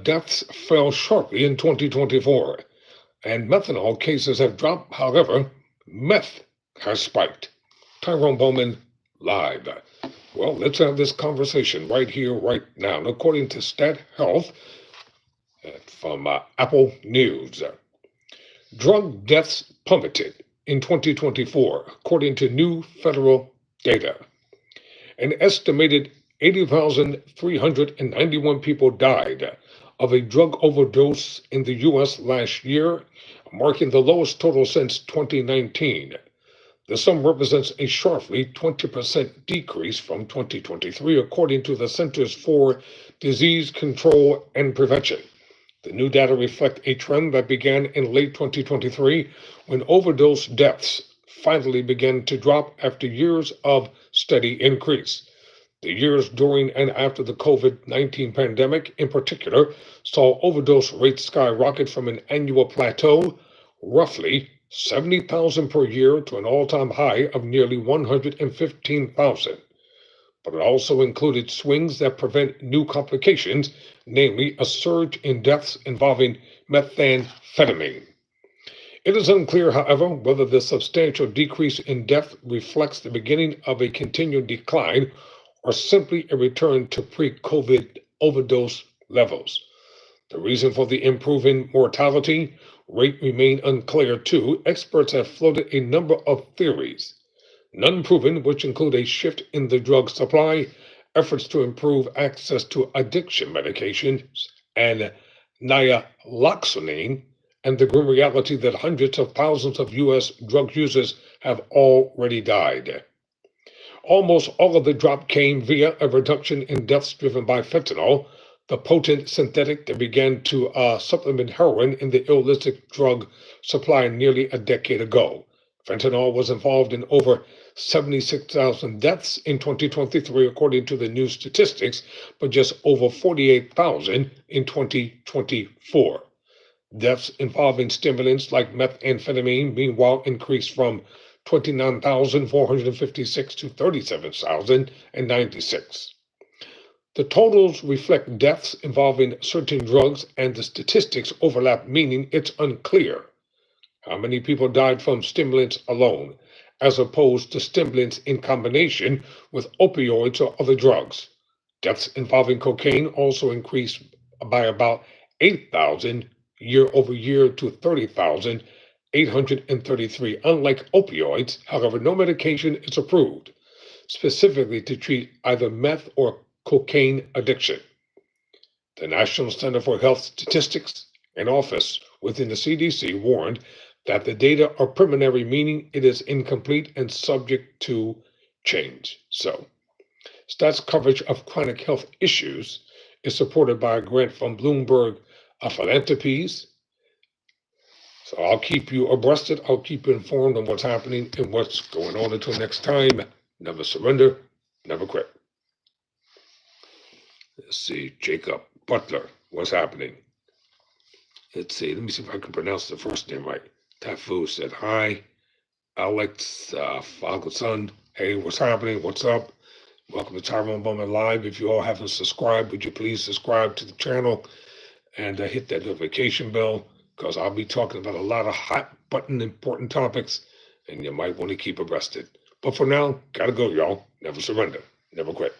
Deaths fell sharply in 2024, and methanol cases have dropped. However, meth has spiked. Tyrone Bowman, live. Well, let's have this conversation right here, right now. And according to Stat Health from Apple News, drug deaths plummeted in 2024, according to new federal data. An estimated 80,391 people died of a drug overdose in the U.S. last year, marking the lowest total since 2019. The sum represents a sharply 20% decrease from 2023, according to the Centers for Disease Control and Prevention. The new data reflect a trend that began in late 2023 when overdose deaths finally began to drop after years of steady increase. The years during and after the COVID-19 pandemic, in particular, saw overdose rates skyrocket from an annual plateau, roughly 70,000 per year, to an all-time high of nearly 115,000. But it also included swings that prevent new complications, namely a surge in deaths involving methamphetamine. It is unclear, however, whether the substantial decrease in death reflects the beginning of a continued decline or simply a return to pre-COVID overdose levels. The reason for the improving mortality rate remain unclear too. Experts have floated a number of theories, none proven, which include a shift in the drug supply, efforts to improve access to addiction medications, and naloxone, and the grim reality that hundreds of thousands of U.S. drug users have already died. Almost all of the drop came via a reduction in deaths driven by fentanyl, the potent synthetic that began to supplement heroin in the illicit drug supply nearly a decade ago. Fentanyl was involved in over 76,000 deaths in 2023, according to the new statistics, but just over 48,000 in 2024. Deaths involving stimulants like methamphetamine, meanwhile, increased from 29,456 to 37,096. The totals reflect deaths involving certain drugs, and the statistics overlap, meaning it's unclear how many people died from stimulants alone, as opposed to stimulants in combination with opioids or other drugs. Deaths involving cocaine also increased by about 8,000 year over year to 30,833. Unlike opioids, however, no medication is approved specifically to treat either meth or cocaine addiction. The National Center for Health Statistics, an office within the CDC, warned that the data are preliminary, meaning it is incomplete and subject to change. So, Stats coverage of chronic health issues is supported by a grant from Bloomberg Philanthropies. So I'll keep you abreast. I'll keep you informed on what's happening and what's going on. Until next time, never surrender, never quit. Let's see, Jacob Butler, what's happening? Let's see, let me see if I can pronounce the first name right. Tafu said hi. Alex Fagelson, hey, what's happening? What's up? Welcome to Tyrone Bowman Live. If you all haven't subscribed, would you please subscribe to the channel and hit that notification bell, because I'll be talking about a lot of hot button important topics, and you might want to keep abreast. But for now, gotta go, y'all. Never surrender, never quit.